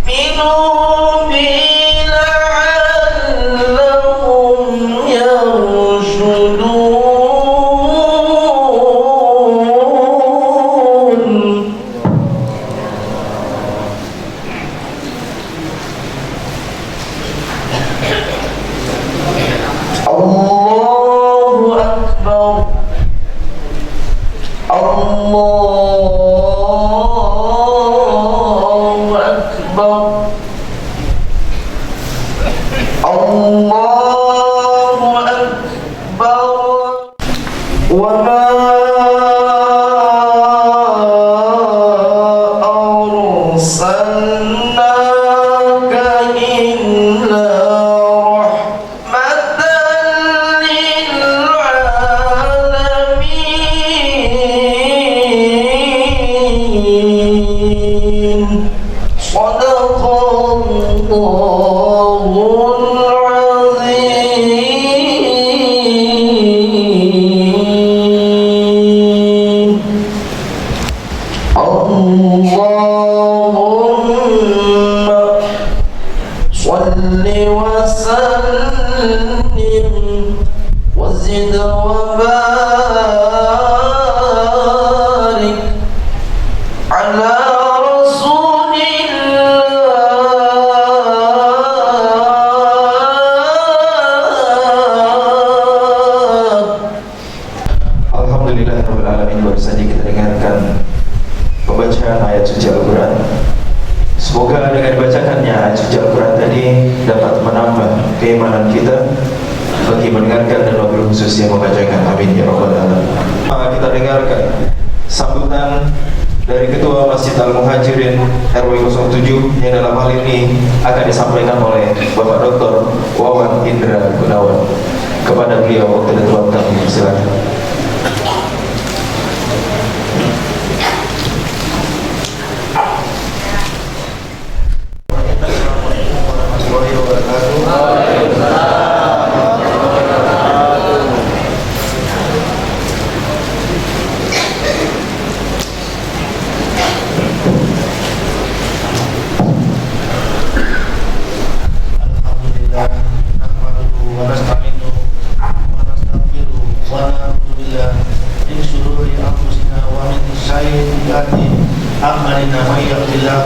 ليؤمنوا به لعلهم يرشدون. الله أكبر. الله أكبر. الله أكبر. وما أرسلناك إلا رحمة للعالمين. صدق الله العظيم. اللهم صل وسلم وزد وبارك على رسول الله. Alhamdulillahirrahmanirrahim. Baru saja kita dengarkan pembacaan ayat suci Al-Quran. Semoga dengan dibacakannya ayat suci Al-Quran tadi dapat menambah keimanan kita bagi mendengarkan dan wabil khusus yang membacakan. Amin ya rabbal alamin. Kita dengarkan sambutan dari Ketua Masjid Al-Muhajirin RW 07 yang dalam hal ini akan disampaikan oleh Bapak Dr. Wawan Indra Gunawan. Kepada beliau waktu dan tuan kami, silakan. أعمالنا من يهد الله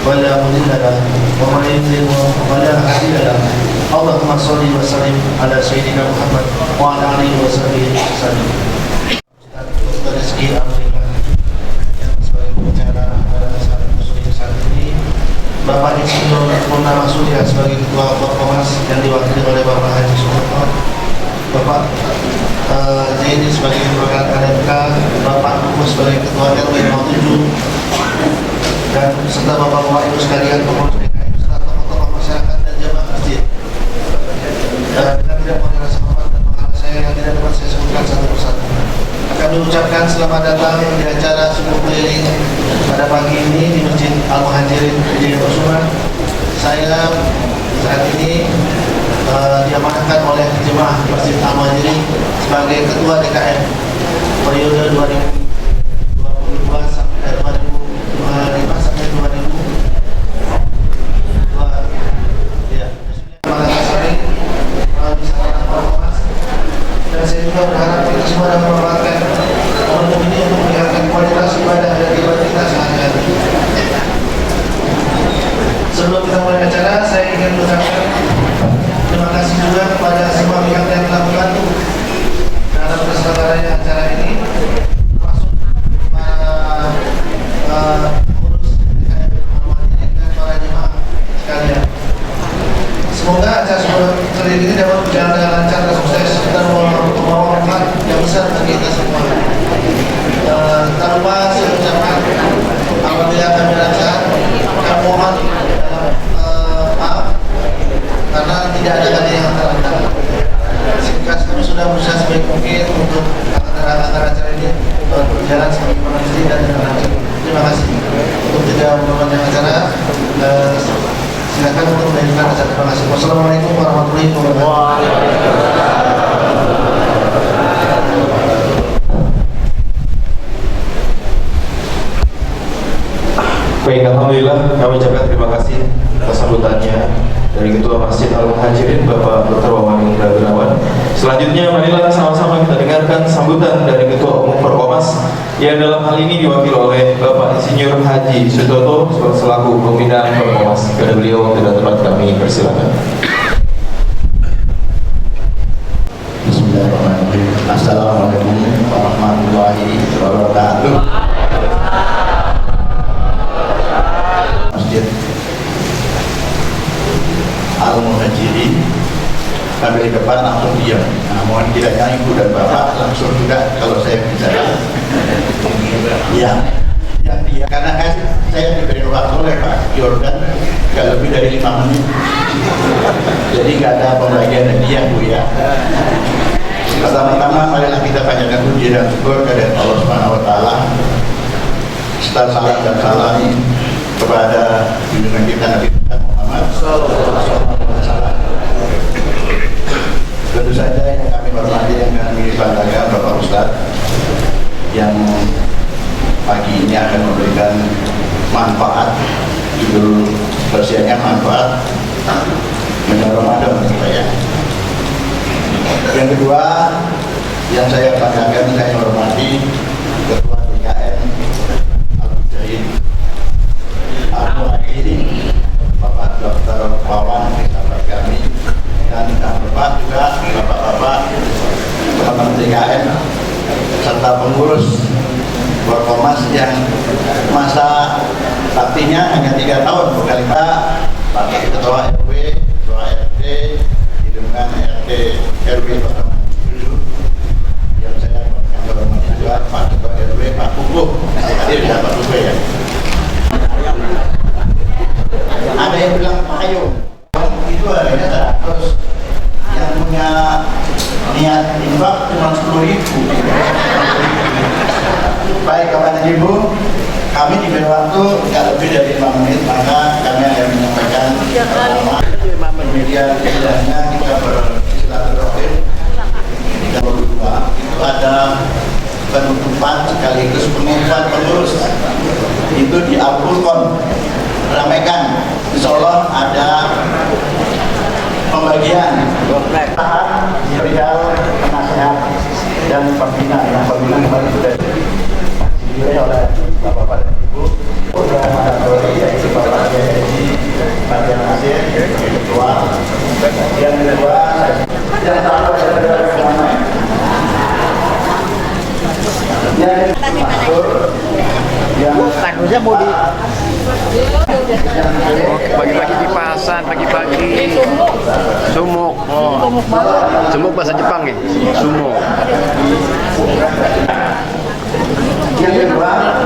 فلا مضل له ومن يضلل فلا هادي له. اللهم صل وسلم على سيدنا Muhammad وعلى آله وصحبه وسلم. Rezeki alhamdulillah yang sebagai pembicara pada saat ini Bapak Insinyur Purnama Surya sebagai Ketua Korpomas yang diwakili oleh Bapak Haji Sumarno, Bapak Zaini sebagai Ketua KMK, Bapak Kukus sebagai Ketua RW 07, dan serta Bapak-Bapak Ibu sekalian, pengurus DKM serta tokoh-tokoh masyarakat dan jamaah masjid. Dengan tidak mengenal hormat dan pengalaman saya yang tidak dapat saya sebutkan satu persatu, kami ucapkan selamat datang di acara subuh keliling pada pagi ini di Masjid Al-Muhajirin Jayapura. Saya saat ini diamanahkan oleh jemaah Masjid Al-Muhajirin sebagai Ketua DKM periode 2022 sampai 2005 sampai 2002. Ya, dan saya juga berharap kita semua dapat memanfaatkan momentum ini untuk meningkatkan kualitas ibadah dan ibadah kita sehari-hari. Sebelum kita mulai acara, saya ingin mengucapkan terima kasih juga kepada semua pihak yang telah membantu dalam terselenggaranya acara ini, termasuk para pengurus DKM Al-Muhajirin dan para jemaah sekalian. Semoga acara subuh keliling ini dapat berjalan dengan lancar dan sukses dan membawa manfaat yang besar bagi kita semua. Tak lupa saya ucapkan apabila kami rasa kami mohon maaf karena tidak ada kali yang terlambat. Singkat kami sudah berusaha sebaik mungkin untuk acara ini berjalan sebagaimana mesti dan dengan lancar. Terima kasih. Untuk tidak memperpanjang acara, silakan untuk melanjutkan acara. Terima kasih. Wassalamualaikum warahmatullahi wabarakatuh. Baik, alhamdulillah kami ucapkan terima kasih atas sambutannya dari Ketua Masjid Al-Muhajirin Bapak Dr. Wawan Indra Gunawan. Selanjutnya marilah sama-sama kita dengarkan sambutan dari Ketua Umum Forkomas yang dalam hal ini diwakili oleh Bapak Insinyur Haji Sutoto selaku pembina Forkomas. Kepada beliau tidak tempat kami persilakan. Bismillahirrahmanirrahim. Assalamualaikum warahmatullahi wabarakatuh. Masjid Al-Muhajirin sampai di depan langsung diam. Nah, mohon kiranya ibu dan bapak langsung juga kalau saya bicara. Ya, yang dia karena saya diberi waktu oleh Pak Jordan gak lebih dari 5 menit. Jadi gak ada pembagian hadiah Bu ya. Pertama-tama marilah kita panjatkan puji dan syukur kepada Allah Subhanahu wa taala. Serta salam dan salam kepada junjungan kita Nabi Muhammad sallallahu alaihi wasallam. Tentu saja yang kami hormati, yang kami banggakan Bapak Ustadz yang pagi ini akan memberikan manfaat, judul versinya manfaat menyuruh Ramadan saya. Yang kedua yang saya banggakan, saya hormati Ketua DKM Al-Muhajirin Bapak Dr. Wawan, sahabat kami, dan Bapak juga Bapak-bapak teman-teman DKM serta pengurus Forkomas yang masa baktinya hanya 3 tahun, bukan 5. Pak Ketua RW, Ketua RT, hidupkan RT RW 07 yang saya hormati juga Pak Ketua RW, Pak Kukuh, hadir ya Pak Kukuh ya. Ada yang bilang payung, itu harganya 100, yang punya niat infak cuma 10.000. Baik Bapak dan Ibu, kami diberi waktu tidak lebih dari 5 menit, maka kami akan menyampaikan kemudian istilahnya kita bersilaturahim. Kita berdua itu ada penutupan sekaligus pengumuman pengurus itu di Al-Furqon. Ramaikan, insya Allah ada pembagian tahan, perihal, penasehat dan pembina. Yang pembina kemarin sudah dipilih oleh Bapak dan Ibu sudah mengatur, yaitu Bapak Haji Bagian Nasir, Ketua. Yang kedua, yang satu adalah Ketua. Yang mau di pagi-pagi kipasan, pagi-pagi sumuk. Sumuk bahasa Jepang ya, sumuk. yang kedua,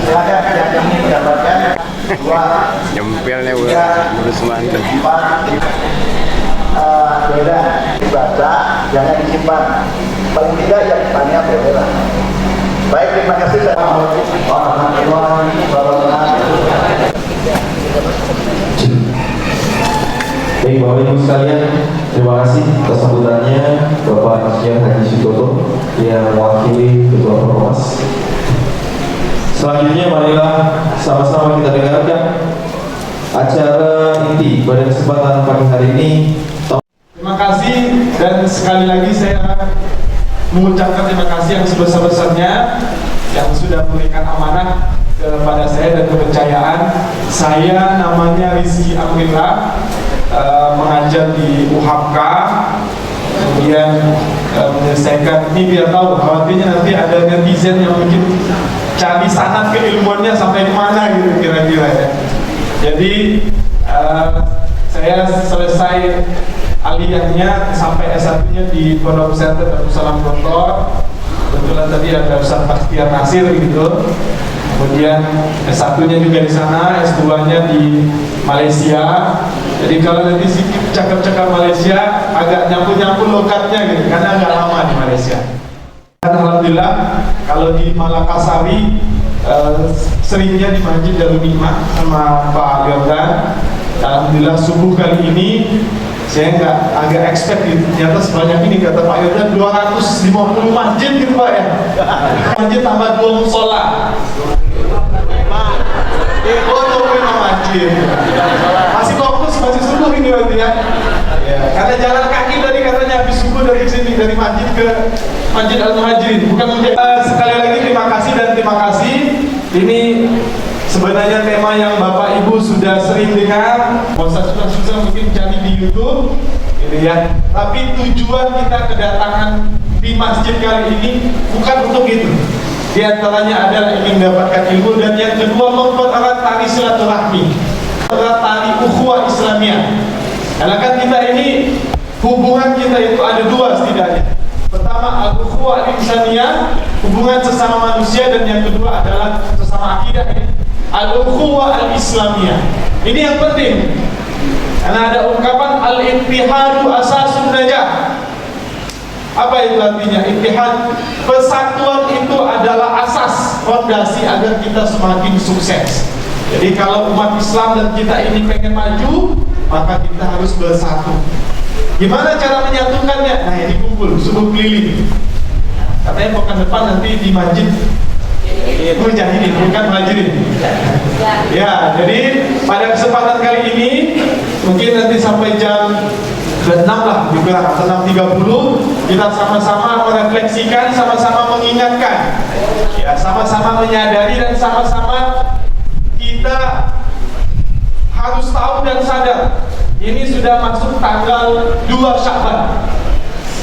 silakan yang mendapatkan 2, Nyempelnya 3, urus mantep. 4, beda dibaca, jangan disimpan. Paling tidak yang tanya beda. Baik, terima kasih. Assalamualaikum warahmatullahi wabarakatuh. Baik Bapak Ibu sekalian, terima kasih atas sambutannya Bapak Insinyur Haji Sutoto yang mewakili Ketua Forkomas. Selanjutnya marilah sama-sama kita dengarkan acara inti pada kesempatan pagi hari ini. Terima kasih, dan sekali lagi saya mengucapkan terima kasih yang sebesar-besarnya yang sudah memberikan amanah kepada saya dan kepercayaan. Saya namanya Rizky Amrila, mengajar di UHK, kemudian menyelesaikan ini. Biar tahu, khawatirnya nanti ada netizen yang mungkin cari sanad keilmuannya sampai kemana gitu kira-kira ya. Jadi saya selesai aliyahnya sampai S1-nya di Pondok Pesantren Darussalam Gontor. Kebetulan tadi ada Ustaz Bakhtiar Nasir gitu. Kemudian S1-nya juga di sana, S2-nya di Malaysia. Jadi kalau nanti sikit cakap-cakap Malaysia agak nyampur-nyampur lokatnya gitu, karena agak lama di Malaysia. Dan alhamdulillah kalau di Malakasari seringnya di Masjid Darul Hikmah sama Pak Jordan. Alhamdulillah subuh kali ini Saya agak expect gitu. Ternyata sebanyak ini kata Pak Yoda 250 masjid gitu Pak ya. Masjid tambah 2 musola. Masjid. Masih fokus, masih subuh ini berarti ya. Karena jalan kaki tadi katanya habis subuh dari sini, dari masjid ke Masjid Al-Muhajirin. Bukan sekali lagi terima kasih dan terima kasih. Ini sebenarnya tema yang Bapak Ibu sudah sering dengar, susah mungkin cari di YouTube, gitu ya. Tapi tujuan kita kedatangan di masjid kali ini bukan untuk itu. Di antaranya adalah ingin mendapatkan ilmu, dan yang kedua mempererat tali silaturahmi, mempererat tali ukhuwah Islamiyah. Karena kan kita ini hubungan kita itu ada dua setidaknya. Pertama al-ukhuwah Islamiyah, hubungan sesama manusia, dan yang kedua adalah sesama akidah ini. Al-ukhuwah al-Islamiyah. Ini yang penting. Karena ada ungkapan al-ittihadu asasun najah. Apa itu artinya? Ittihad, persatuan itu adalah asas, fondasi agar kita semakin sukses. Jadi kalau umat Islam dan kita ini pengen maju, maka kita harus bersatu. Gimana cara menyatukannya? Nah ini kumpul, subuh keliling. Katanya pekan depan nanti di masjid Mujahidin, bukan Muhajirin. Ya, jadi pada kesempatan kali ini mungkin nanti sampai jam 6 lah, juga atau 6.30 kita sama-sama merefleksikan, sama-sama mengingatkan, ya, sama-sama menyadari, dan sama-sama kita harus tahu dan sadar ini sudah masuk tanggal 2 Sya'ban.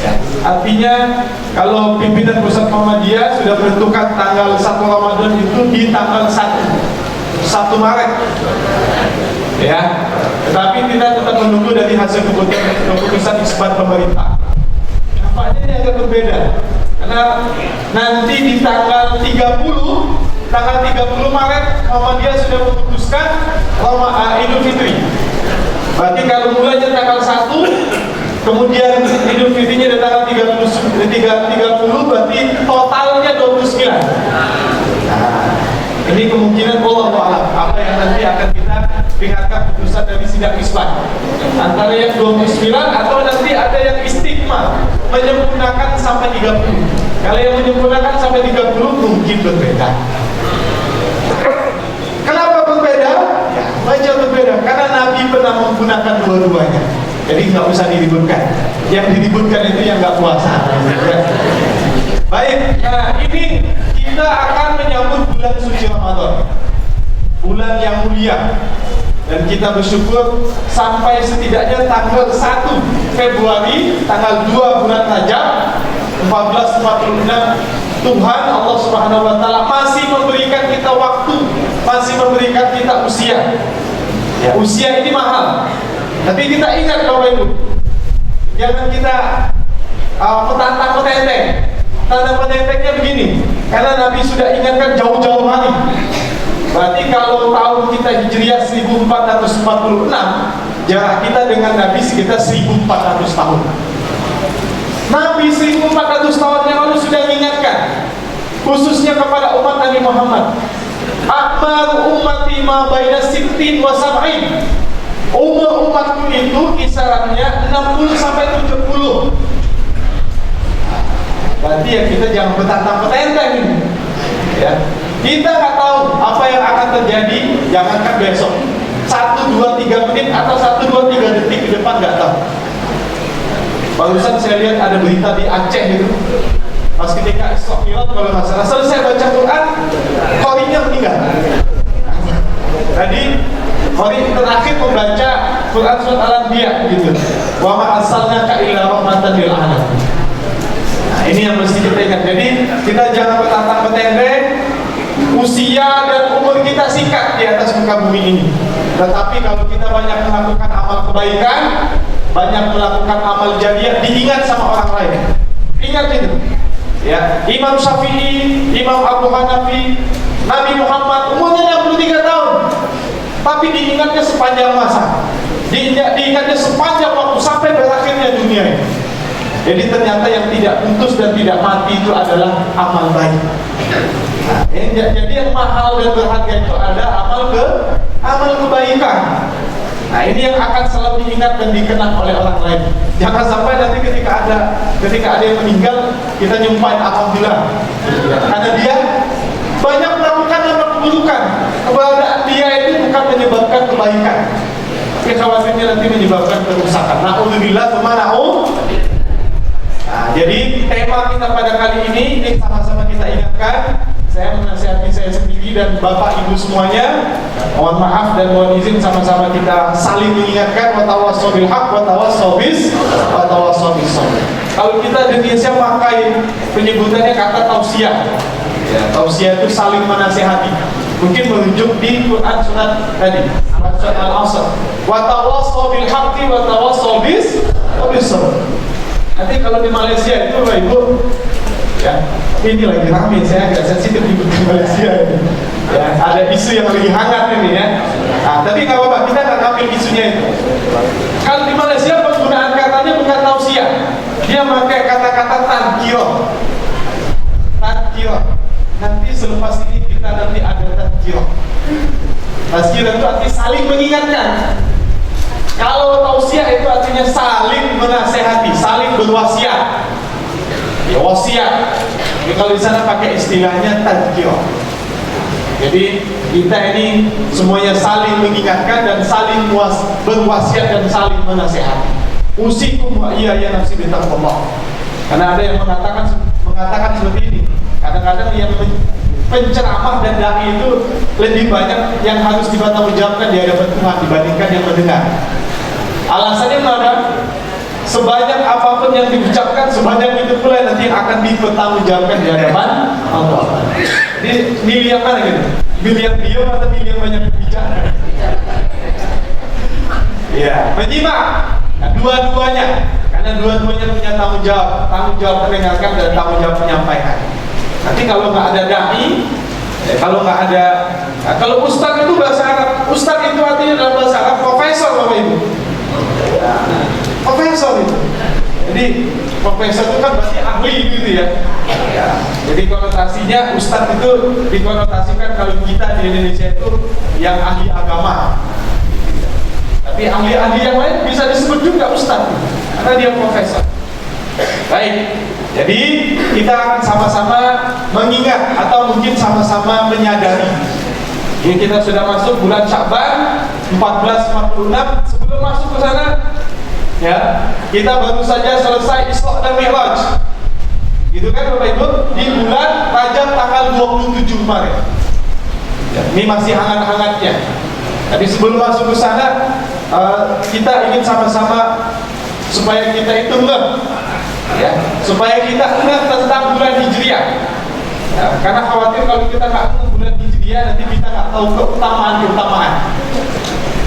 Ya, artinya kalau pimpinan pusat Muhammadiyah sudah menentukan tanggal 1 Ramadan itu di tanggal 1 Maret. Ya, tetapi kita tetap menunggu dari hasil keputusan isbat pemerintah. Nampaknya ini agak berbeda, karena nanti di tanggal 30 Maret Muhammadiyah sudah memutuskan Idul Fitri. Berarti kalau mulainya tanggal 1, kemudian Idul Fitrinya di tanggal 30, berarti totalnya 29. Nah, ini kemungkinan wallahu a'lam apa yang nanti akan kita dengarkan putusan dari sidang isbat. Antara yang 29 atau nanti ada yang istiqmal menyempurnakan sampai 30. Kalau yang menyempurnakan sampai 30 mungkin berbeda. Kenapa berbeda? Ya, wajar berbeda. Karena Nabi pernah menggunakan dua-duanya. Jadi nggak usah diributkan. Yang diributkan itu yang nggak puasa. Baik, nah ini kita akan menyambut bulan suci Ramadan, bulan yang mulia, dan kita bersyukur sampai setidaknya tanggal 1 Februari, tanggal 2 bulan Rajab 1446, Tuhan Allah Subhanahu wa Ta'ala masih memberikan kita waktu, masih memberikan kita usia. Ya, usia ini mahal. Tapi kita ingat Bapak Ibu, jangan kita petantang-petenteng. Tanda petentengnya begini, karena Nabi sudah ingatkan jauh-jauh hari. Berarti kalau tahun kita Hijriah 1446, jarak kita dengan Nabi sekitar 1400 tahun. Nabi 1400 tahun yang lalu sudah mengingatkan, khususnya kepada umat Nabi Muhammad. Akbar ummati ma baina sittin wa sab'in. Umur umatku itu kisarannya 60 sampai 70. Berarti ya kita jangan petantang-petenteng ini. Ya. Kita nggak tahu apa yang akan terjadi, jangankan besok. 1, 2, 3 menit atau 1, 2, 3 detik ke depan nggak tahu. Barusan saya lihat ada berita di Aceh itu. Pas ketika Isra Mi'raj kalau nggak salah, selesai baca Quran, qorinya meninggal. Jadi qori terakhir membaca Quran surat Al-Anbiya gitu. Wa ma arsalnaka illa rahmatan lil alamin. Nah, ini yang mesti kita ingat. Jadi kita jangan petantang-petenteng. Usia dan umur kita singkat di atas muka bumi ini. Tetapi kalau kita banyak melakukan amal kebaikan, banyak melakukan amal jariah, diingat sama orang lain. Ingat itu. Ya, Imam Syafi'i, Imam Abu Hanafi, Nabi Muhammad umurnya 63 tahun. Tapi diingatnya sepanjang masa. Diingatnya sepanjang waktu sampai berakhirnya dunia ini. Jadi ternyata yang tidak putus dan tidak mati itu adalah amal baik. Nah, jadi yang mahal dan berharga itu ada amal kebaikan. Nah, ini yang akan selalu diingat dan dikenang oleh orang lain. Jangan sampai nanti ketika ada yang meninggal, kita nyumpahin alhamdulillah. Karena dia banyak melakukan yang keburukan. Keberadaan dia itu bukan menyebabkan kebaikan, tapi khawatirnya nanti menyebabkan kerusakan. Na'udzubillah tsumma na'udzubillah. Nah, jadi tema kita pada kali ini sama-sama kita ingatkan. Saya menasihati saya sendiri dan Bapak Ibu semuanya. Mohon maaf dan mohon izin sama-sama kita saling mengingatkan. Wa tawassaw bil haqq wa tawassaw bis sabr. Kalau kita di Indonesia pakai penyebutannya kata tausiah. Ya, tausiah itu saling menasihati. Mungkin merujuk di Quran surat tadi, surat Al-Asr. Wa tawassaw bil haqqi wa tawassaw bis sabr. Nanti kalau di Malaysia itu Bapak Ibu, ya, ini lagi ramai, saya agak sensitif di Malaysia ini. Ya, ada isu yang lagi hangat ini ya. Nah, tapi nggak apa-apa, kita akan ambil isunya itu. Kalau di Malaysia penggunaan katanya bukan tausiah, dia pakai kata-kata tadkirah. Tadkirah. Nanti selepas ini kita nanti ada tadkirah. Tadkirah itu artinya saling mengingatkan. Kalau tausiah itu artinya saling menasehati, saling berwasiat. Ya, wasiat. Jadi kalau di sana pakai istilahnya tadkirah. Jadi kita ini semuanya saling mengingatkan dan saling berwasiat dan saling menasehati. Usikum wa iyaya nafsi bitaqwallah. Karena ada yang mengatakan seperti ini. Kadang-kadang yang penceramah dan dai itu lebih banyak yang harus dipertanggungjawabkan di hadapan Tuhan dibandingkan yang mendengar. Alasannya mana? Sebanyak apapun yang diucapkan, sebanyak itu pula nanti akan dipertanggungjawabkan di hadapan Allah. Jadi milih yang mana gitu? Milih yang diam atau milih yang banyak bicara? Ya, menyimak. Nah, dua-duanya, karena dua-duanya punya tanggung jawab mendengarkan dan tanggung jawab menyampaikan. Nanti kalau nggak ada dai, kalau nggak ada, nah, kalau ustaz itu bahasa Arab, ustaz itu artinya dalam bahasa Arab profesor, Bapak Ibu. Profesor itu. Jadi profesor itu kan berarti ahli gitu ya. Jadi konotasinya ustaz itu dikonotasikan kalau kita di Indonesia itu yang ahli agama. Tapi ahli-ahli yang lain bisa disebut juga ustaz karena dia profesor. Baik. Jadi kita akan sama-sama mengingat atau mungkin sama-sama menyadari. Ini kita sudah masuk bulan Sya'ban 1446. Sebelum masuk ke sana, ya, kita baru saja selesai Isra dan Mi'raj. Gitu kan Bapak Ibu? Di bulan Rajab tanggal 27 kemarin. Ya, ini masih hangat-hangatnya. Tapi sebelum masuk ke sana, kita ingin sama-sama supaya kita itu ya, supaya kita ingat tentang bulan Hijriah. Ya, karena khawatir kalau kita nggak tahu bulan Hijriah nanti kita nggak tahu keutamaan.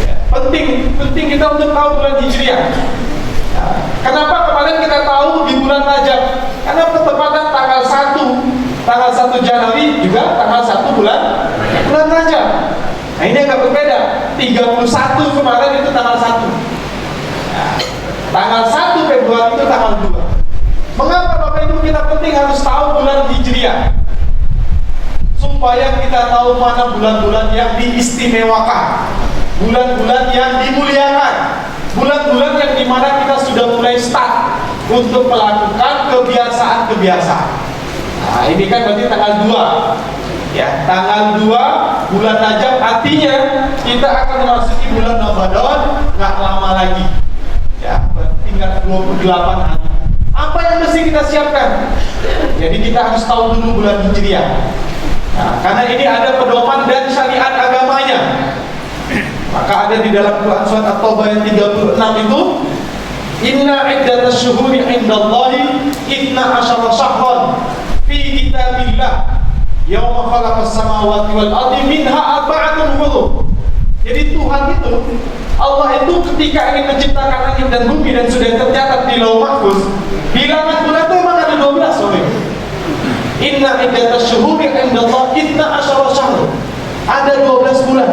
Ya, penting kita untuk tahu bulan Hijriah. Ya, kenapa kemarin kita tahu di bulan Rajab? Karena bertepatan tanggal 1 Januari juga tanggal 1 bulan Rajab. Nah, ini agak berbeda. 31 kemarin itu tanggal 1. Ya, tanggal 1 Februari itu tanggal 2. Mengapa Bapak Ibu kita penting harus tahu bulan Hijriah? Supaya kita tahu mana bulan-bulan yang diistimewakan, bulan-bulan yang dimuliakan, bulan-bulan yang dimana kita sudah mulai start untuk melakukan kebiasaan-kebiasaan. Nah, ini kan berarti tanggal 2. Ya, tanggal 2 bulan Rajab, artinya kita akan memasuki bulan Ramadan nggak lama lagi. Ya, tinggal 28 hari. Apa yang mesti kita siapkan? Jadi kita harus tahu dulu bulan Hijriah. Nah, karena ini ada pedoman dan syariat agamanya. Maka ada di dalam Quran surat At-Taubah yang 36 itu, Inna iddatash syuhuri 'indallahi 12 syahran fi kitabillah yauma khalaqas samawati wal ardi minha arba'atun hurum. Jadi Tuhan itu, Allah itu ketika ingin menciptakan langit dan bumi dan sudah tercatat di Lauh Mahfuz, bilangan bulan itu memang ada 12 sorry. Inna iddatash syuhuri 'indallahi 12 syahran. Ada 12 bulan.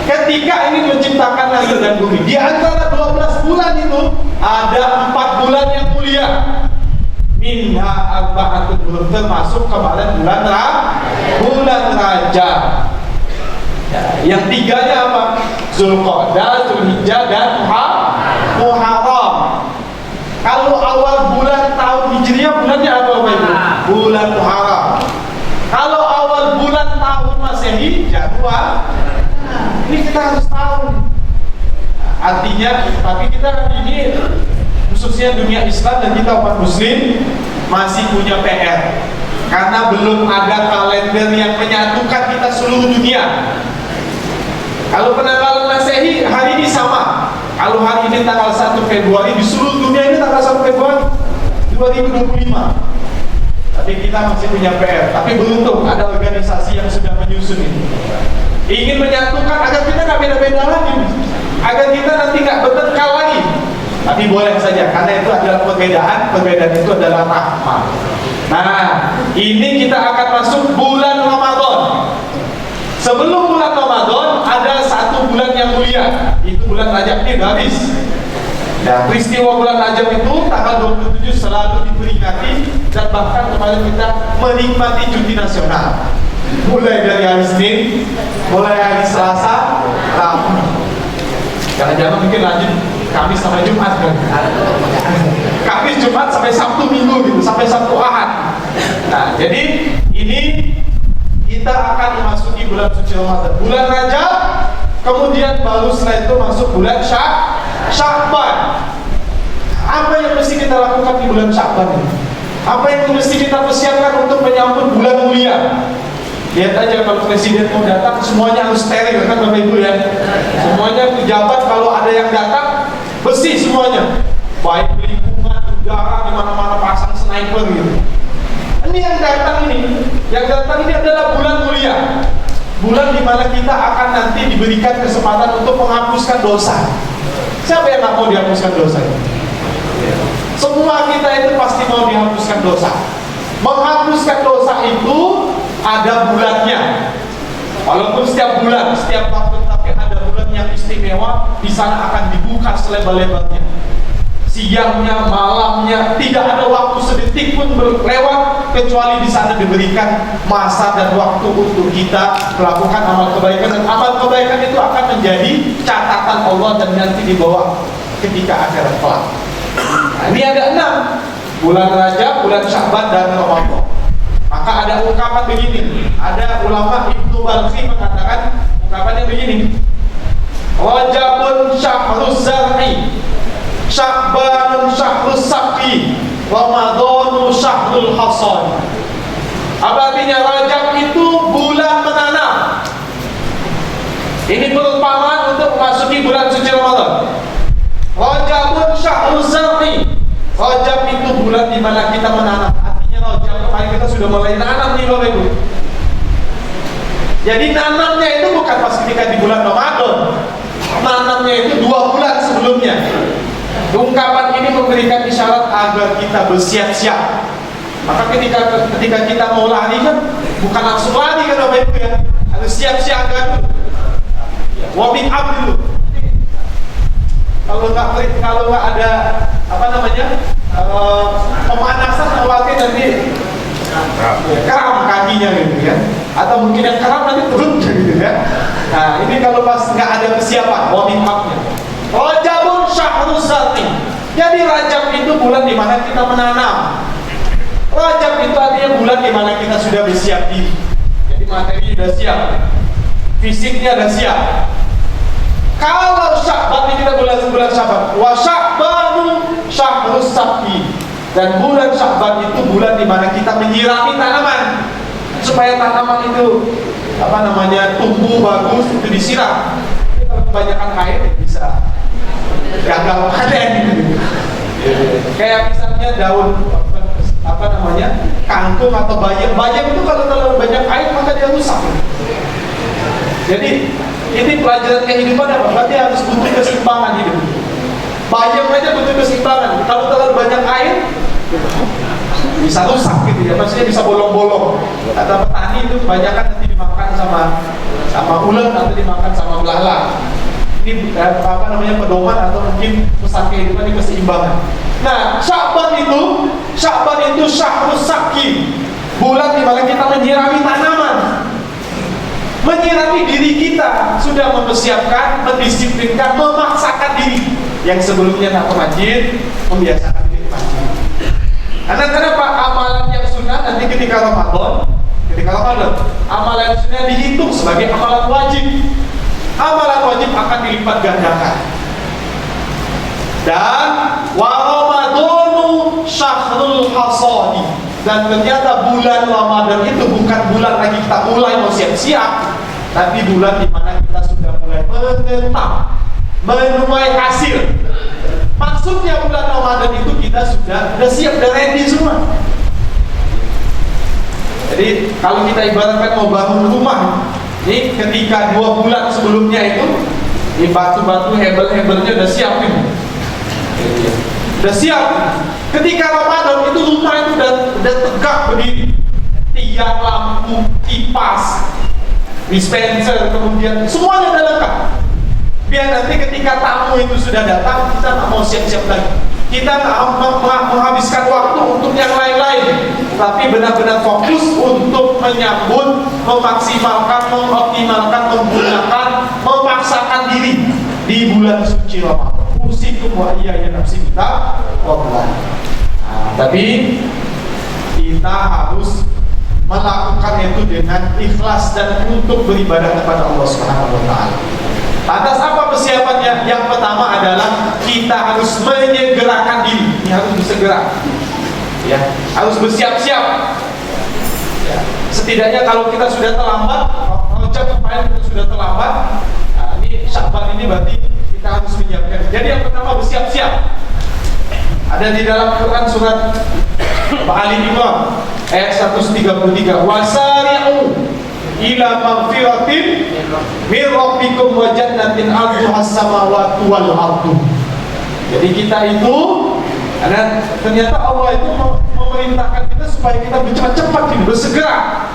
Ketika ingin menciptakan langit dan bumi, di antara 12 bulan itu ada 4 bulan yang mulia. Minha arba'atun hurum, termasuk kemarin bulan Rajab. Ya, yang tiganya apa? Zulqa'dah, Zulhijjah, dan Muharram. Kalau awal bulan tahun Hijriah bulannya apa Bapak Ibu? Bulan Muharram. Kalau awal bulan tahun Masehi, Januari. Ini kita harus tahu. Artinya, tapi kita ini khususnya dunia Islam dan kita umat Muslim masih punya PR. Karena belum ada kalender yang menyatukan kita seluruh dunia. Kalau penanggalan Masehi hari ini sama. Kalau hari ini tanggal 1 Februari di seluruh dunia ini tanggal 1 Februari 2025. Tapi kita masih punya PR. Tapi beruntung ada organisasi yang sudah menyusun ini. Ingin menyatukan agar kita nggak beda-beda lagi, agar kita nanti nggak bertengkar lagi. Tapi boleh saja, karena itu adalah perbedaan itu adalah rahmat. Nah, ini kita akan masuk bulan Ramadan. Sebelum bulan Ramadan ada satu bulan yang mulia, itu bulan Rajab ini habis. Nah, peristiwa bulan Rajab itu tanggal 27 selalu diperingati dan bahkan kemarin kita menikmati cuti nasional. Mulai dari hari Senin, mulai hari Selasa, Rabu. Karena jangan mungkin lanjut Kamis sampai Jumat kan? Kamis, Jumat sampai Sabtu Minggu gitu, sampai Sabtu Ahad. Nah, jadi ini kita akan memasuki bulan suci Ramadan, bulan Rajab, kemudian baru setelah itu masuk bulan Sya'ban. Apa yang mesti kita lakukan di bulan Sya'ban ini? Apa yang mesti kita persiapkan untuk menyambut bulan mulia? Lihat aja kalau presiden mau datang semuanya harus steril kan Bapak Ibu ya. Semuanya pejabat kalau ada yang datang bersih semuanya. Baik lingkungan, udara, di mana-mana pasang sniper gitu. Ini yang datang ini adalah bulan mulia. Bulan di mana kita akan nanti diberikan kesempatan untuk menghapuskan dosa. Siapa yang nggak mau dihapuskan dosa? Semua kita itu pasti mau dihapuskan dosa. Menghapuskan dosa itu ada bulannya. Walaupun setiap bulan, setiap waktu, tapi ada bulan yang istimewa. Di sana akan dibuka selebar-lebarnya. Siangnya, malamnya, tidak ada waktu sedetik pun berlewat kecuali di sana diberikan masa dan waktu untuk kita melakukan amal kebaikan, dan amal kebaikan itu akan menjadi catatan Allah dan nanti dibawa ketika akhirat kelak. Nah, ini ada 6: bulan Rajab, bulan Sya'ban, dan Ramadan. Maka ada ungkapan begini, ada ulama Ibnu Balkhi mengatakan ungkapannya begini: Rajabun syahruz zar'i, Sya'banun syahruz saqi, Ramadhanu syahrul hasad. Apa artinya? Rajab itu bulan menanam. Ini perumpamaan untuk memasuki bulan suci Ramadan. Rajabun syahruz zar'i, Rajab itu bulan di mana kita menanam. Rajab kemarin kita sudah mulai nanam nih Bapak Ibu. Jadi nanamnya itu bukan pas ketika di bulan Ramadan. Nanamnya itu 2 bulan sebelumnya. Ungkapan ini memberikan isyarat agar kita bersiap-siap. Maka ketika kita mau lari kan bukan langsung lari kan Bapak Ibu ya. Harus siap-siap dulu. Warming up dulu. Kalau nggak ada apa namanya pemanasan, khawatir nanti kram kakinya gitu ya, atau mungkin yang kram nanti turun gitu ya. Nah ini kalau pas nggak ada persiapan warming up-nya. Rajabun syahruz zar'i. Jadi Rajab itu bulan di mana kita menanam. Rajab itu artinya bulan di mana kita sudah bersiap diri. Jadi materi sudah siap, fisiknya sudah siap. Kalau Sya'ban ini kita bulan Sya'ban, wa Sya'banu syahrus saqi, dan bulan Sya'ban itu bulan di mana kita menyirami tanaman supaya tanaman itu apa namanya tumbuh bagus, itu disiram. Jadi kalau kebanyakan air bisa gagal panen gitu. Kayak misalnya daun apa namanya kangkung atau bayam itu kalau banyak air maka dia rusak. Jadi ini pelajaran kehidupan apa? Berarti harus butuh keseimbangan hidup. Bayam aja butuh keseimbangan. Kalau terlalu banyak air bisa rusak gitu ya. Maksudnya bisa bolong-bolong. Kata petani itu kebanyakan nanti dimakan sama ulat atau dimakan sama belalang. Ini apa namanya pedoman atau mungkin pesan kehidupan ini keseimbangan. Nah, Sya'ban itu syahrus saqi, bulan di mana kita menyirami tanaman. menyirami diri kita, sudah mempersiapkan, mendisiplinkan, memaksakan diri yang sebelumnya tak ke masjid, membiasakan diri ke masjid. Karena kenapa? Amalan yang sunnah nanti ketika Ramadan, amalan sunnah dihitung sebagai amalan wajib. Amalan wajib akan dilipat gandakan. Dan wa Ramadanu syahrul hasadi. Dan ternyata bulan Ramadan itu bukan bulan lagi kita mulai mau siap-siap, tapi bulan di mana kita sudah mulai menetap, menuai hasil. Maksudnya bulan Ramadan itu kita sudah siap, sudah ready semua. Jadi kalau kita ibaratkan mau bangun rumah, ini ketika 2 bulan sebelumnya itu, ini batu-batu hebel-hebelnya udah siap nih, udah siap. Ketika Ramadan itu rumah itu udah tegak berdiri, tiang, lampu, kipas, dispenser, kemudian semuanya udah lengkap. Biar nanti ketika tamu itu sudah datang, kita nggak mau siap-siap lagi. Kita nggak menghabiskan waktu untuk yang lain-lain, tapi benar-benar fokus untuk menyambut, memaksimalkan, mengoptimalkan, menggunakan, memaksakan diri di bulan suci Ramadan. Usikum wa iyaya nafsi kita tapi kita harus melakukan itu dengan ikhlas dan untuk beribadah kepada Allah Subhanahu wa taala. Atas apa persiapannya? Yang pertama adalah kita harus menyegerakan diri. Ini harus disegera. Ya, harus bersiap-siap. Ya. Setidaknya kalau kita sudah terlambat, Rajab kemarin kita sudah terlambat, nah, ini Sya'ban ini berarti kita harus menyiapkan. Jadi yang pertama bersiap-siap. Ada di dalam Quran surat Ali Imran ayat 133, wasari'u ila maghfiratin min rabbikum wa jannatin 'arduhas samawati wal ardu. Jadi kita itu, karena ternyata Allah itu memerintahkan kita supaya kita bercepat-cepat ini, bersegera.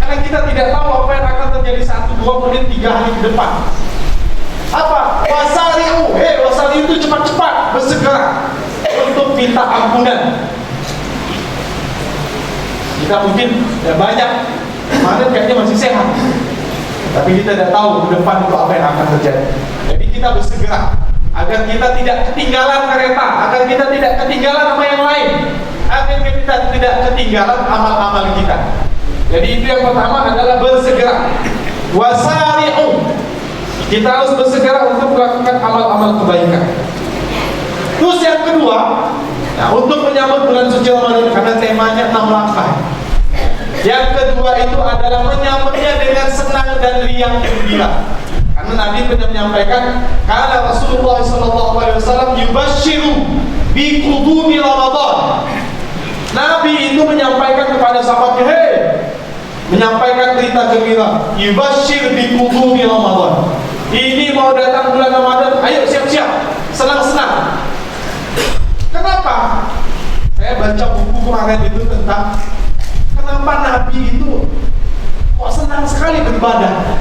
Karena kita tidak tahu apa yang akan terjadi 1, 2 menit, 3 hari ke depan. Apa? Wasari'u, wasari'u itu cepat-cepat, bersegera untuk minta ampunan. Kita mungkin banyak kemarin kayaknya masih sehat, tapi kita tidak tahu ke depan itu apa yang akan terjadi. Jadi kita bersegera agar kita tidak ketinggalan kereta, agar kita tidak ketinggalan sama yang lain, agar kita tidak ketinggalan amal-amal kita. Jadi itu yang pertama adalah bersegera. Wasari'u, kita harus bersegera untuk melakukan amal-amal kebaikan. Terus yang kedua, nah, untuk menyambut bulan suci Ramadan, karena temanya 6 langkah. Yang kedua itu adalah menyambutnya dengan senang dan riang gembira. Karena Nabi pernah menyampaikan, karena Rasulullah SAW yubashiru bi qudumi Ramadan. Nabi itu menyampaikan kepada sahabatnya, menyampaikan berita gembira, yubashir bi qudumi Ramadan. Ini mau datang bulan Ramadan, ayo siap-siap, senang-senang. Kenapa? Saya baca buku kemarin itu tentang kenapa Nabi itu kok senang sekali beribadah.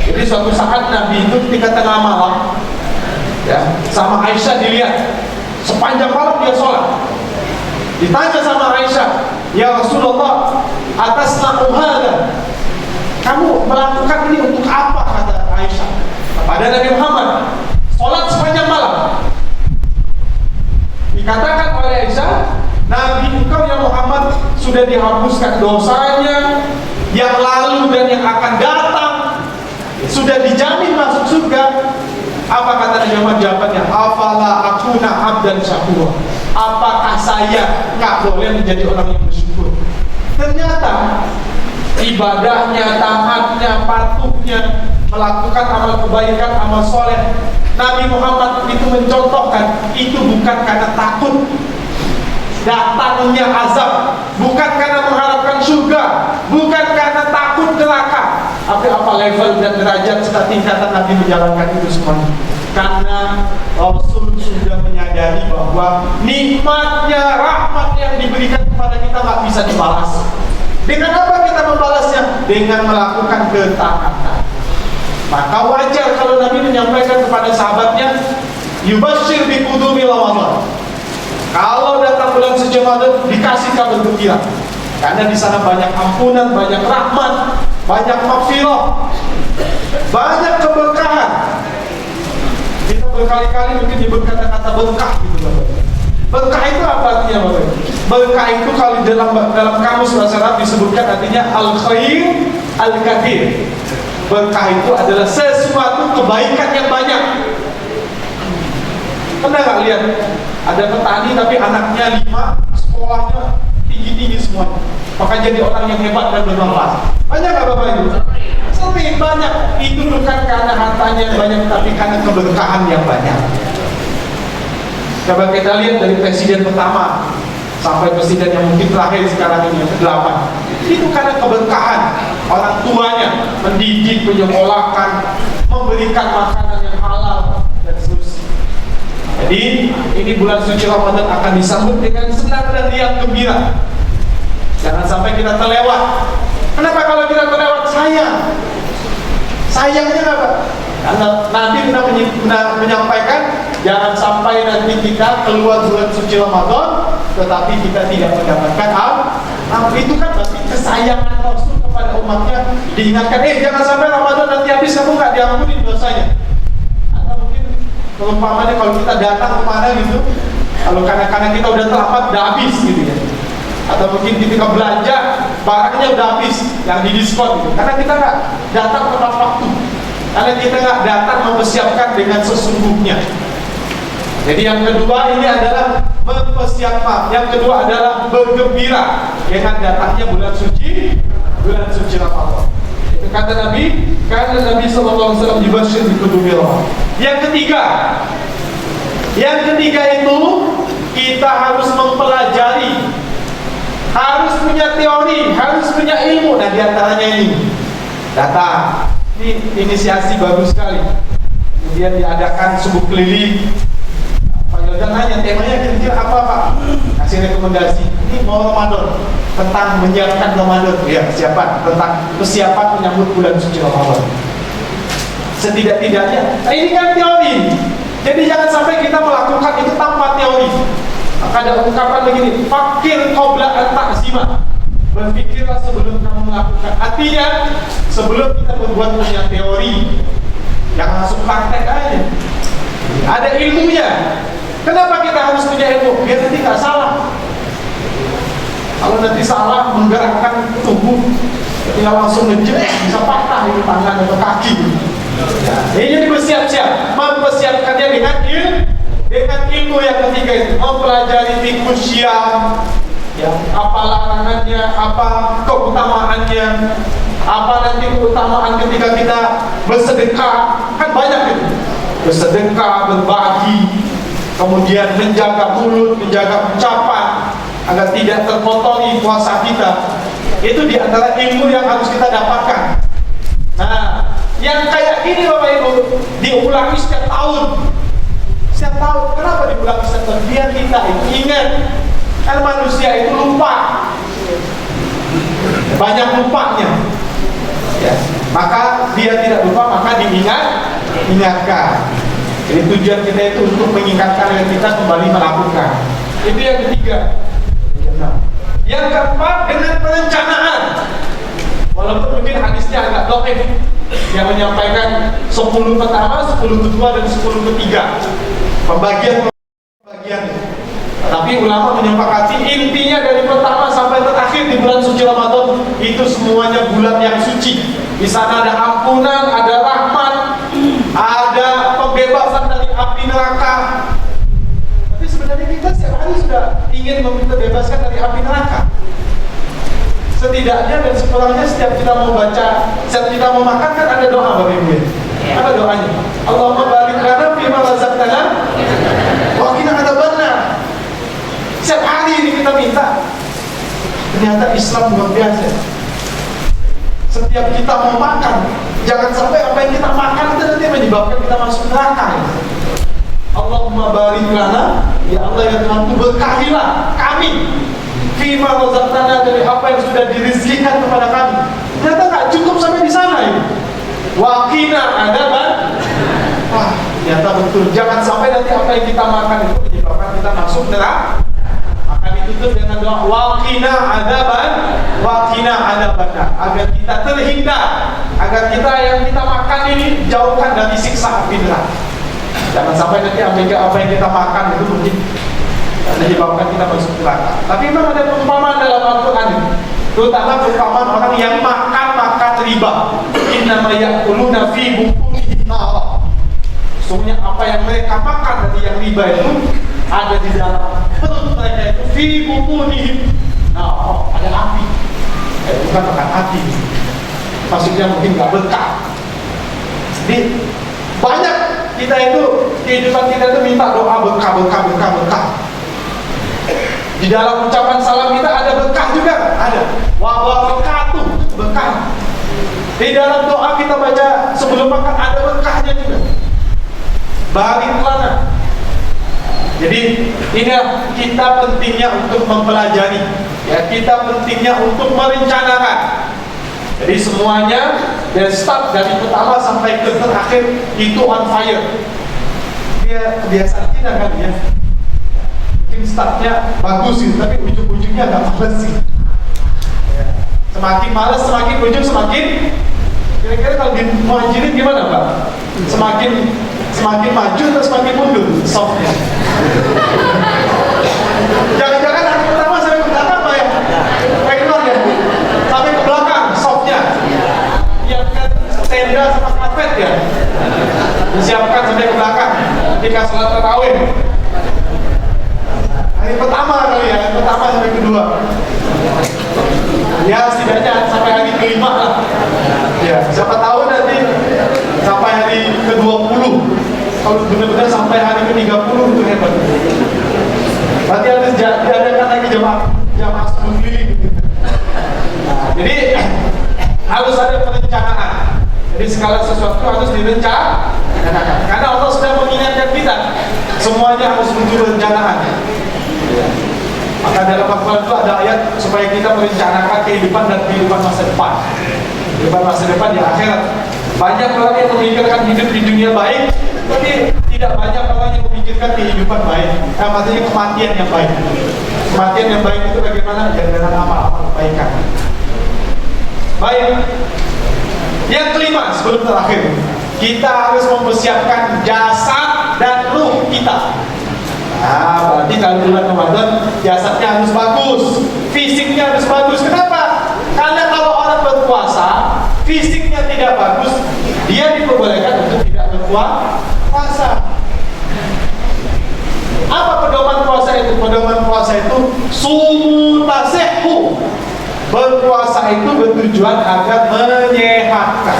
Jadi suatu saat Nabi itu ketika tengah malam, ya, sama Aisyah dilihat sepanjang malam dia sholat. Ditanya sama Aisyah, ya Rasulullah, atas na'uhada, kamu melakukan ini untuk apa? Kata Aisyah kepada Nabi Muhammad, sholat sepanjang malam. Dikatakan oleh Aisyah, Nabi engkau ya Muhammad sudah dihapuskan dosanya yang lalu dan yang akan datang, sudah dijamin masuk surga. Apa kata Nabi Muhammad jawabannya? Afala akuna abdan syakura. Apakah saya nggak boleh menjadi orang yang bersyukur? Ternyata ibadahnya, taatnya, patuhnya, melakukan amal kebaikan, amal soleh, Nabi Muhammad itu mencontohkan itu bukan karena takut datangnya azab, bukan karena mengharapkan surga, bukan karena takut neraka, tapi apa level dan derajat serta tingkatan Nabi menjalankan itu semuanya. Karena Rasul sudah menyadari bahwa nikmatnya, rahmat yang diberikan kepada kita nggak bisa dibalas. Dengan apa kita membalasnya? Dengan melakukan ketaatan. Maka wajar kalau Nabi menyampaikan kepada sahabatnya, yubashir bi qudumi Ramadan. Kalau datang bulan suci Ramadan dikasih kabar gembira. Karena di sana banyak ampunan, banyak rahmat, banyak maghfirah, banyak keberkahan. Kita berkali-kali mungkin nyebut kata-kata berkah gitu Bapak. Berkah itu apa artinya Bapak? Berkah itu kalau dalam kamus bahasa Arab disebutkan artinya al-khair al-kathir. Berkah itu adalah sesuatu kebaikan yang banyak. Pernah nggak lihat ada petani tapi anaknya 5, sekolahnya tinggi-tinggi semuanya, maka jadi orang yang hebat dan bermanfaat? Banyak nggak Bapak Ibu? Sering banyak. Itu bukan karena hartanya yang banyak, tapi karena keberkahan yang banyak. Coba kita lihat dari presiden pertama sampai presiden yang mungkin terakhir sekarang ini, yang ke-8. Itu karena keberkahan orang tuanya mendidik, menyekolahkan, memberikan makanan yang halal dan seterusnya. Jadi ini bulan suci Ramadan akan disambut dengan senang dan riang gembira. Jangan sampai kita terlewat. Kenapa kalau kita terlewat? Sayangnya apa? Karena Nabi pernah menyampaikan, jangan sampai nanti kita keluar bulan suci Ramadan tetapi kita tidak mendapatkan itu kan berarti kesayangan Rasul kepada umatnya. Diingatkan, jangan sampai Ramadan nanti habis kamu nggak diampuni dosanya. Atau mungkin perumpamannya kalau kita datang kemana gitu, kalau kadang-kadang kita udah terlambat, udah habis gitu ya. Atau mungkin ketika belanja barangnya udah habis, yang didiskon gitu. Karena kita nggak datang tepat waktu, karena kita nggak datang mempersiapkan dengan sesungguhnya. Jadi yang kedua ini adalah mempersiapkan. Yang kedua adalah bergembira dengan datangnya bulan suci Ramadan. Itu kata Nabi, karena Nabi SAW dibashir di kudumi Ramadan. Yang ketiga itu kita harus mempelajari, harus punya teori, harus punya ilmu. Nah diantaranya ini data. Ini inisiasi bagus sekali. Kemudian diadakan subuh keliling. Pak Yodan nanya temanya kira-kira apa Pak? Kasih rekomendasi. Ini mau Ramadan, tentang menyiapkan Ramadan. Ya, tentang persiapan menyambut bulan suci Ramadan. Setidak-tidaknya, ini kan teori. Jadi jangan sampai kita melakukan itu tanpa teori. Maka ada ungkapan begini, fakir qabla an ta'zima. Berpikirlah sebelum kamu melakukan. Artinya sebelum kita membuat punya teori, jangan langsung praktek aja. Ada ilmunya. Kenapa kita harus punya ilmu? Biar nanti nggak salah. Kalau nanti salah menggerakkan tubuh, tinggal langsung ngejek, bisa patah ini tangan atau kaki. Ini jadi bersiap-siap, mempersiapkannya dengan ilmu yang ketiga itu, mempelajari fiqh syiam, ya, apa larangannya, apa keutamaannya, apa nanti keutamaan ketika kita bersedekah, kan banyak itu. Bersedekah, berbagi, kemudian menjaga mulut, menjaga ucapan agar tidak terkotori puasa kita. Itu diantara ilmu yang harus kita dapatkan. Nah, yang kayak gini Bapak Ibu diulangi setiap tahun. Setiap tahun, kenapa diulangi setiap tahun? Biar kita itu ingat. Kan manusia itu lupa, banyak lupanya ya. Maka dia tidak lupa, maka diingatkan. Jadi tujuan kita itu untuk mengingatkan agar kita kembali melakukan. Itu yang ketiga. Yang keempat, dengan perencanaan. Walaupun mungkin hadisnya agak dhaif, yang menyampaikan 10 pertama, 10 kedua, dan 10 ketiga pembagian. Tapi ulama menyepakati intinya dari pertama sampai terakhir di bulan suci Ramadan itu semuanya bulan yang suci. Di sana ada ampunan, ada rahmat, ada pembebasan dari api neraka. Tapi sebenarnya kita setiap hari sudah ingin meminta bebaskan dari api neraka. Setidaknya dan sekurangnya setiap kita mau baca, setiap kita mau makan kan ada doa Bapak Ibu. Apa doanya? Allahumma barik lana fima razaqtana wa qina adzabannar. Setiap hari ini kita minta. Ternyata Islam luar biasa. Setiap kita mau makan, jangan sampai apa yang kita makan itu nanti menyebabkan kita masuk neraka. Allahumma barik lana, ya Allah ya Tuhanku, berkahilah kami fima razaqtana, dari apa yang sudah dirizkikan kepada kami. Ternyata nggak cukup sampai di sana ya. Wa qina adzaban. Wah, ternyata betul. Jangan sampai nanti apa yang kita makan itu menyebabkan kita masuk neraka. Maka itu tutup dengan doa waqina adzabannar, agar kita terhindar, agar kita yang kita makan ini jauhkan dari siksa api neraka. Jangan sampai nanti apa yang kita makan itu mungkin menyebabkan kita masuk neraka. Tapi memang ada perumpamaan dalam Al-Quran ini, terutama perumpamaan orang yang makan riba. Innama ya'kuluna fi butunihim nar. Sesungguhnya apa yang mereka makan dari yang riba itu ada di dalam perut mereka itu fi butunihim. Nah, ada api. Bukan makan api. Maksudnya mungkin nggak berkah. Jadi banyak kita itu kehidupan kita itu minta doa berkah. Di dalam ucapan salam kita ada berkah juga, ada. Wa barakatuh, berkah. Di dalam doa kita baca sebelum makan ada berkahnya juga. Barik lana. Jadi ini kita pentingnya untuk mempelajari, ya, kita pentingnya untuk merencanakan. Jadi semuanya dari start dari pertama sampai ke terakhir itu on fire. Dia kebiasaan kita kan ya. Mungkin startnya bagus sih, tapi ujung-ujungnya agak males sih. Ya. Semakin males, semakin ujung semakin. Kira-kira kalau di muhajirin gimana Pak? Semakin maju atau semakin mundur softnya? Jangan-jangan hari pertama sampai ke belakang Pak ya? Kayak gimana ya? Sampai ke belakang softnya. Yang kan tenda sama karpet ya? Disiapkan sampai ke belakang ketika sholat tarawih. Hari pertama kali ya, hari pertama sampai kedua. Ya setidaknya sampai hari kelima lah. Ya, siapa tahu nanti sampai hari ke-20. Kalau benar-benar sampai hari ke-30 itu hebat. Berarti harus diadakan lagi jamaah sebelum keliling. Nah, jadi harus ada perencanaan. Jadi segala sesuatu harus direncanakan. Karena Allah sudah mengingatkan kita, semuanya harus muncul perencanaan. Maka dalam Al-Quran itu ada ayat supaya kita merencanakan kehidupan dan kehidupan masa depan. Kehidupan masa depan di akhirat. Banyak orang yang memikirkan hidup di dunia baik, tapi tidak banyak orang yang memikirkan kehidupan baik. Maksudnya kematian yang baik. Kematian yang baik itu bagaimana? Ya dengan amal-amal kebaikan. Baik. Yang kelima sebelum terakhir, kita harus mempersiapkan jasad dan ruh kita. Nah, berarti kalau bulan Ramadan jasadnya harus bagus, fisiknya harus bagus. Kenapa? Karena kalau orang berpuasa, fisiknya tidak bagus, dia diperbolehkan untuk tidak berpuasa. Apa pedoman puasa itu? Pedoman puasa itu sumu tasihhu. Berpuasa itu bertujuan agar menyehatkan.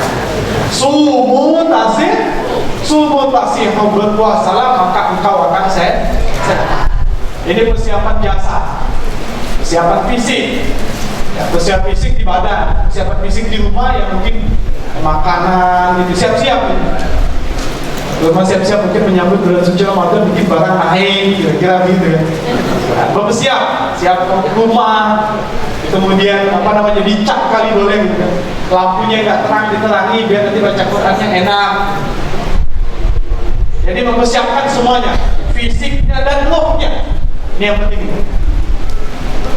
Sumu tasihhu, berpuasalah maka engkau akan sehat. Ini persiapan jasad, persiapan fisik, ya, persiapan fisik di badan, persiapan fisik di rumah yang mungkin makanan itu siap-siap. Rumah siap-siap mungkin menyambut bulan suci Ramadan, bikin barang naik, kira-kira gitu ya. Nah, bersiap, siap rumah, kemudian dicat kali boleh gitu kan. Lampunya nggak terang, diterangi biar nanti baca Qurannya enak. Jadi mempersiapkan semuanya, fisiknya dan rohnya. Ini yang penting.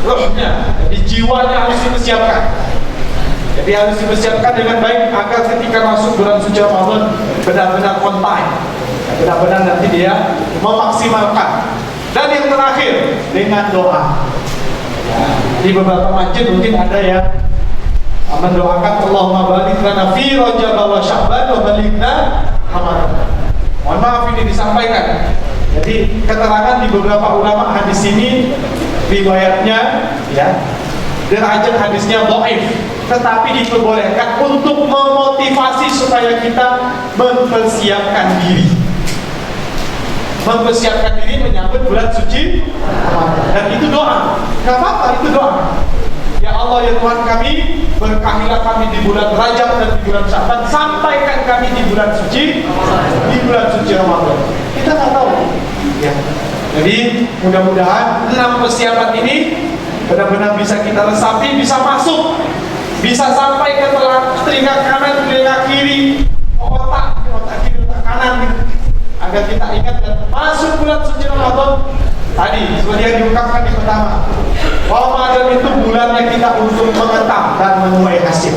Rohnya, jadi jiwanya harus dipersiapkan. Jadi harus dipersiapkan dengan baik agar ketika masuk bulan suci Ramadan benar-benar on time, benar-benar nanti dia memaksimalkan. Dan yang terakhir dengan doa. Di beberapa masjid mungkin ada yang mendoakan Allahumma barik lana fi Rajab wa Sya'ban wa balighna Ramadan. Mohon maaf ini disampaikan. Jadi keterangan di beberapa ulama hadis ini riwayatnya ya derajat hadisnya dhaif, tetapi diperbolehkan untuk memotivasi supaya kita mempersiapkan diri. Mempersiapkan diri menyambut bulan suci Ramadan. Dan itu doa. Gak apa-apa, itu doa. Ya Allah ya Tuhan kami, berkahilah kami di bulan Rajab dan di bulan Sya'ban, sampaikan kami di bulan suci Ramadan. Kita nggak tahu. Ya. Jadi mudah-mudahan 6 persiapan ini benar-benar bisa kita resapi, bisa masuk, bisa sampai ke telinga kanan, telinga kiri, otak kiri, otak kanan, gitu. Agar kita ingat dan masuk bulan suci Ramadan. Tadi seperti yang diungkapkan di pertama, Ramadan itu bulannya kita untuk mengetam dan menuai hasil.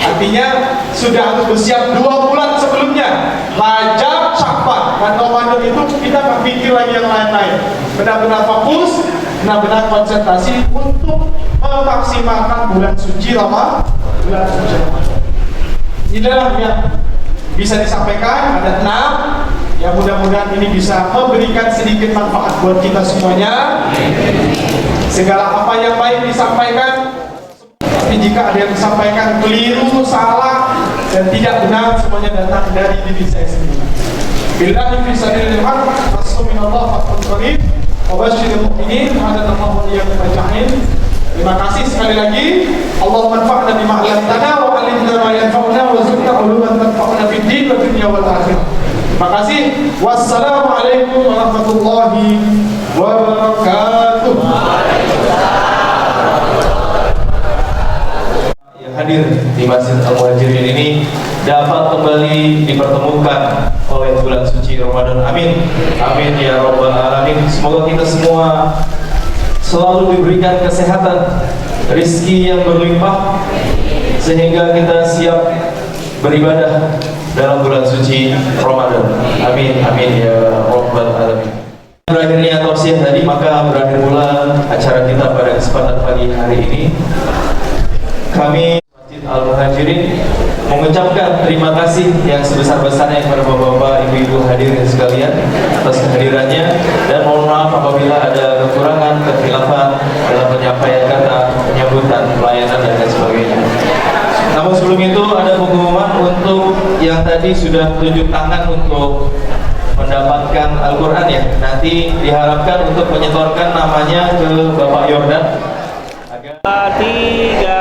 Artinya sudah harus bersiap 2 bulan sebelumnya, Rajab, Sya'ban. Dan Ramadan itu kita berpikir lagi yang lain-lain. Benar-benar fokus, benar-benar konsentrasi untuk memaksimalkan bulan suci Ramadan. Inilah yang bisa disampaikan, ada 6. Ya, mudah-mudahan ini bisa memberikan sedikit manfaat buat kita semuanya. Segala apa yang baik disampaikan. Tapi jika ada yang disampaikan keliru, salah, dan tidak benar, semuanya datang dari diri saya sendiri. Billahi fi sabilil haq, wasminallah fathul qarib, wa basyiril mu'minin, hadallahu iyyakum ajma'in. Terima kasih sekali lagi. Allahumma anfa'na bima 'allamtana wa 'allimna ma yanfa'una wa zidna 'uluman tanfa'una fid din wa dunya wal akhirah. Terima kasih. Wassalamualaikum warahmatullahi wabarakatuh. Hadir di Masjid Al-Muhajirin ini dapat kembali dipertemukan oleh bulan suci Ramadan. Amin. Amin ya rabbal alamin. Semoga kita semua selalu diberikan kesehatan, rizki yang berlimpah, sehingga kita siap beribadah dalam bulan suci Ramadan. Amin. Amin ya rabbal alamin. Berakhirnya tausiah tadi, maka berakhir pula acara kita pada kesempatan pagi hari ini. Kami Masjid Al-Muhajirin mengucapkan terima kasih yang sebesar-besarnya kepada bapak-bapak, ibu-ibu hadirin sekalian atas kehadirannya, dan mohon maaf apabila ada kekurangan, kekhilafan dalam penyampaian kata, penyambutan, pelayanan, dan lain sebagainya. Namun sebelum itu ada pengumuman untuk yang tadi sudah tunjuk tangan untuk mendapatkan Al-Quran ya. Nanti diharapkan untuk menyetorkan namanya ke Bapak Yordan. 3